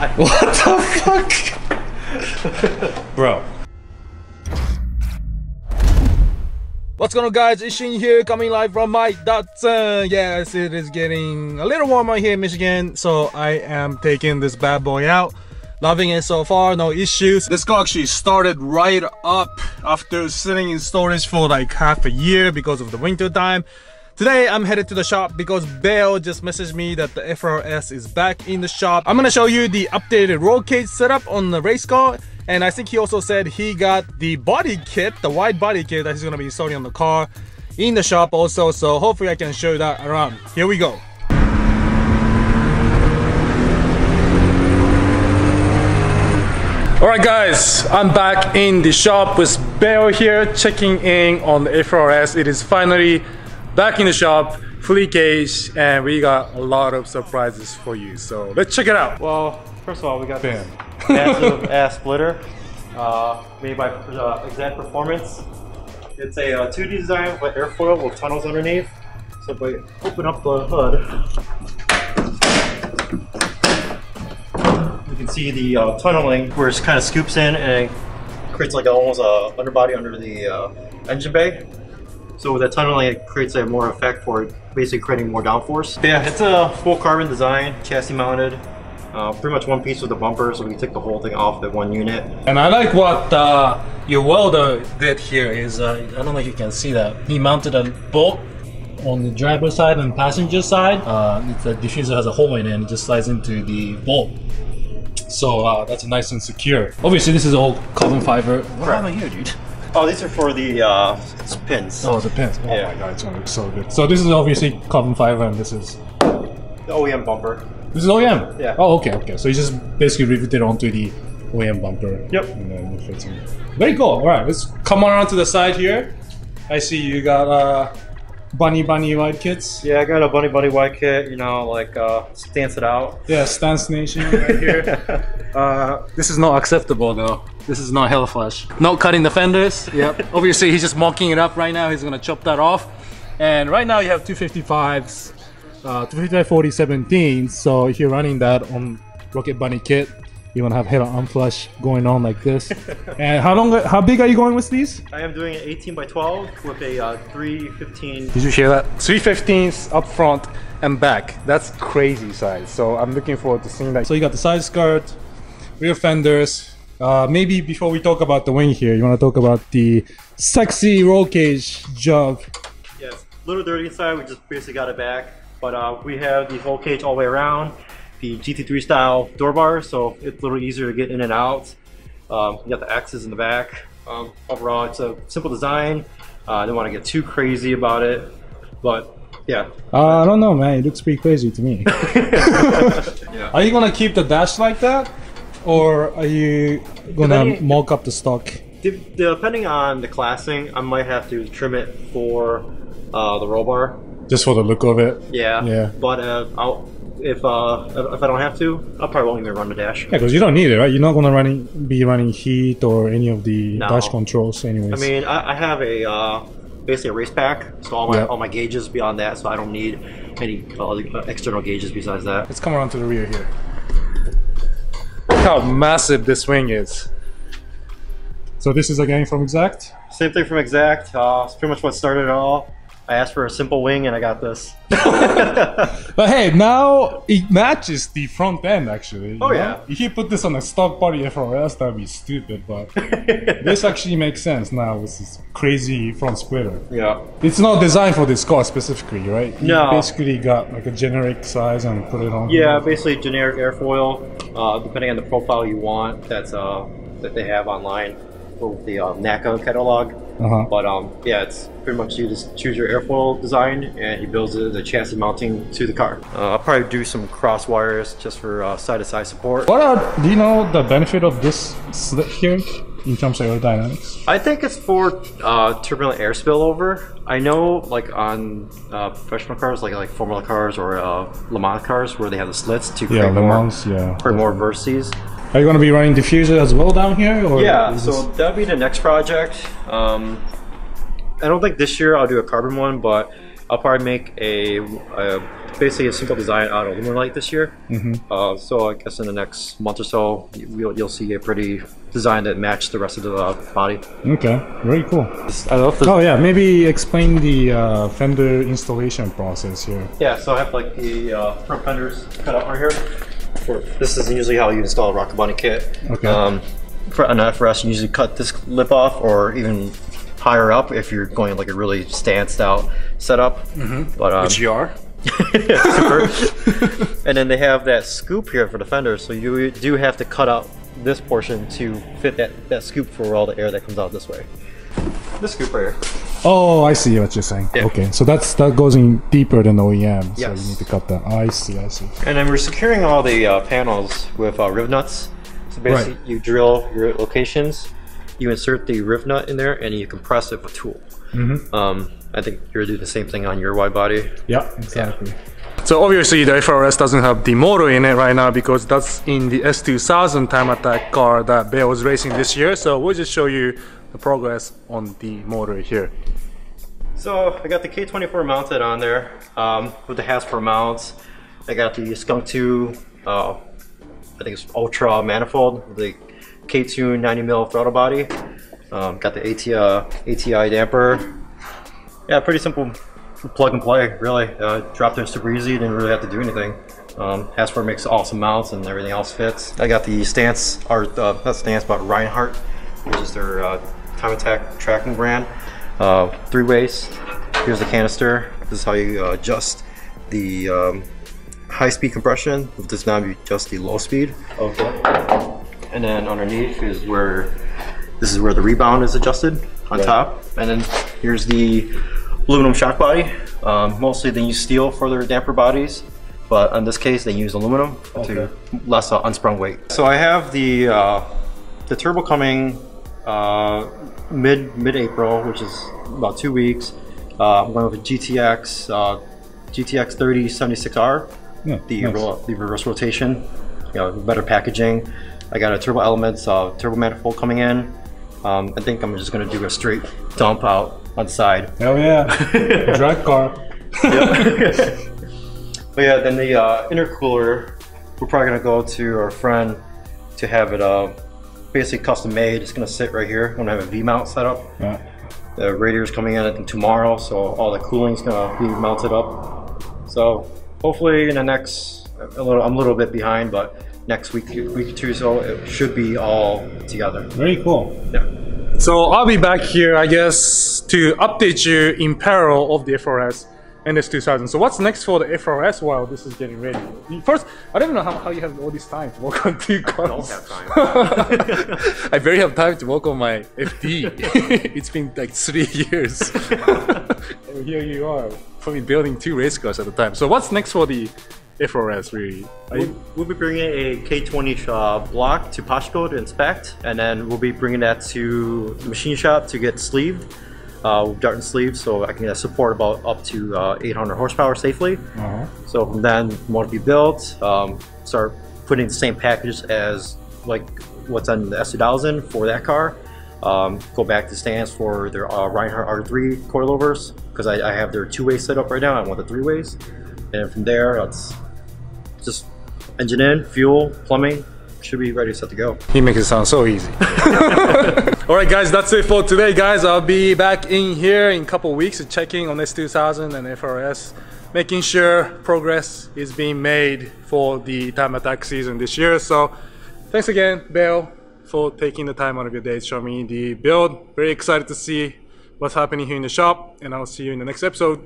God. What the fuck? Bro. What's going on, guys? It's Shin here, coming live from my Datsun. Yes, it is getting a little warmer here in Michigan, so I am taking this bad boy out. Loving it so far, no issues. This car actually started right up after sitting in storage for like half a year because of the winter time. Today I'm headed to the shop because Bale just messaged me that the FRS is back in the shop. I'm gonna show you the updated roll cage setup on the race car, and I think he also said he got the body kit, the wide body kit that he's gonna be installing on the car in the shop also, so hopefully I can show you that around. Here we go. Alright guys, I'm back in the shop with Bale here, checking in on the FRS. It is finally back in the shop, fully caged, and we got a lot of surprises for you. So let's check it out. Well, first of all, we got this massive ass splitter made by Exact Performance. It's a 2D design with airfoil with tunnels underneath. So if we open up the hood, you can see the tunneling where it kind of scoops in and creates like almost a underbody under the engine bay. So with that tunneling, it creates a more effect for basically creating more downforce. Yeah, it's a full carbon design, chassis mounted, pretty much one piece with the bumper, so we can take the whole thing off at one unit. And I like what your welder did here is, I don't know if you can see that, he mounted a bolt on the driver's side and passenger side. The diffuser has a hole in it and it just slides into the bolt. So that's nice and secure. Obviously this is all carbon fiber. What happened here, dude? Oh, these are for the pins. Oh, the pins. Oh yeah. My god, it's gonna look so good. So this is obviously carbon fiber and this is the OEM bumper. This is OEM? Yeah. Oh, okay, okay. So you just basically riveted onto the OEM bumper. Yep. And then it fits in. Very cool. Alright, let's come around to the side here. I see you got bunny white kits. Yeah, I got a bunny white kit, you know, like stance it out. Yeah, stance nation right here. This is not acceptable though. This is not Hellflash. Not cutting the fenders. Yep. Obviously he's just mocking it up right now. He's gonna chop that off. And right now you have 255s, 255/40/17. So if you're running that on Rocket Bunny kit, you wanna have head on flush going on like this. And how big are you going with these? I am doing an 18x12 with a 315. Did you hear that? 315s up front and back. That's crazy size. So I'm looking forward to seeing that. So you got the side skirt, rear fenders. Maybe before we talk about the wing here, you want to talk about the sexy roll cage job. Yes, a little dirty inside. We just basically got it back, but we have the whole cage all the way around. The GT3 style door bars, so it's a little easier to get in and out. You got the axes in the back. Overall, it's a simple design. I don't want to get too crazy about it, but yeah. I don't know, man. It looks pretty crazy to me. Yeah. Are you gonna keep the dash like that, or are you gonna mock up the stock? Depending on the classing, I might have to trim it for the roll bar. Just for the look of it. Yeah. Yeah. But if I don't have to, I probably won't even run the dash. Yeah, because you don't need it, right? You're not gonna be running heat or any of the dash controls, anyways. I mean, I have a basically a race pack, so all my gauges beyond that, so I don't need any external gauges besides that. Let's come around to the rear here. Look how massive this wing is. So this is again from Exact? Same thing from Exact. It's pretty much what started it all. I asked for a simple wing and I got this. But hey, now it matches the front end actually. Oh yeah. If you put this on a stock body FRS, that'd be stupid, but this actually makes sense now with this crazy front splitter. Yeah. It's not designed for this car specifically, right? No. You basically got like a generic size and put it on. Yeah, basically generic airfoil, depending on the profile you want. That's that they have online with the NACA catalog. But yeah, it's pretty much you just choose your airfoil design and he builds the chassis mounting to the car. I'll probably do some cross wires just for side-to-side support. Do you know the benefit of this slit here in terms of aerodynamics? I think it's for turbulent air spillover. I know like on professional cars like Formula cars or Le Mans cars where they have the slits to create more vertices. Are you going to be running diffuser as well down here? Or yeah, so that'll be the next project. I don't think this year I'll do a carbon one, but I'll probably make basically a single design out of Illuminate this year. So I guess in the next month or so, you'll see a pretty design that matches the rest of the body. Okay, very cool. I love this. Oh yeah, maybe explain the fender installation process here. Yeah, so I have like the front fenders cut out right here. This is usually how you install a Rocket Bunny kit. Okay. For an FRS, you usually cut this lip off, or even higher up if you're going like a really stanced out setup. But which you are. Super. And then they have that scoop here for the fender, so you do have to cut out this portion to fit that scoop for all the air that comes out this way. This scoop right here. Oh, I see what you're saying. Yeah. Okay, so that goes in deeper than OEM, so Yes. you need to cut that. I see. And then we're securing all the panels with riv nuts. So basically, you drill your locations, you insert the riv nut in there, and you compress it with a tool. I think you're gonna do the same thing on your wide body. Yeah, exactly. So obviously the FRS doesn't have the motor in it right now because that's in the S2000 time attack car that Bear was racing this year. So we'll just show you the progress on the motor here. So I got the K24 mounted on there with the Hasbro mounts. I got the Skunk 2, I think it's Ultra manifold with the K2 90mm throttle body. Got the ATI damper. Yeah, pretty simple plug and play, really. Dropped in super easy, didn't really have to do anything. Hasbro makes awesome mounts and everything else fits. I got the Stance, or not Stance, but Reinhardt, which is their time attack tracking brand. 3 ways. Here's the canister. This is how you adjust the high speed compression. With this knob, you adjust the low speed. Okay. And then underneath is where the rebound is adjusted on top. And then here's the aluminum shock body. Mostly they use steel for their damper bodies, but in this case they use aluminum to less unsprung weight. So I have the turbo coming mid-April, which is about 2 weeks. I'm going with a GTX 3076R, the reverse rotation, better packaging. I got a turbo elements, turbo manifold coming in. I think I'm just going to do a straight dump out on the side. Hell yeah, drag car. But yeah, then the intercooler, we're probably going to go to our friend to have it basically custom made. It's going to sit right here. I'm going to have a V-mount set up. Yeah. The radiator's coming in I think tomorrow, so all the cooling's going to be mounted up. So hopefully in the next, I'm a little bit behind, but next week or two, so it should be all together. Very cool. Yeah. So I'll be back here, I guess, to update you in parallel of the FRS and S2000. So what's next for the FRS while this is getting ready? First, I don't even know how you have all this time to work on 2 cars. I don't have time. I barely have time to work on my FD. It's been like 3 years. And here you are, probably building 2 race cars at a time. So what's next for the FRS really? We'll be bringing a K20 block to Poshco to inspect, and then we'll be bringing that to the machine shop to get sleeved, dart and sleeved, so I can support about up to 800 horsepower safely. So from then, more to be built, start putting the same package as like what's on the S2000 for that car. Go back to Stance for their Reinhardt R3 coilovers, because I have their 2-way set up right now. I want the 3 ways, and from there it's just engine in, fuel, plumbing, should be ready, set to go. He makes it sound so easy. Alright guys, that's it for today guys. I'll be back in here in a couple weeks checking on S2000 and FRS, making sure progress is being made for the time attack season this year. So thanks again, Bill, for taking the time out of your day to show me the build. Very excited to see what's happening here in the shop, and I'll see you in the next episode.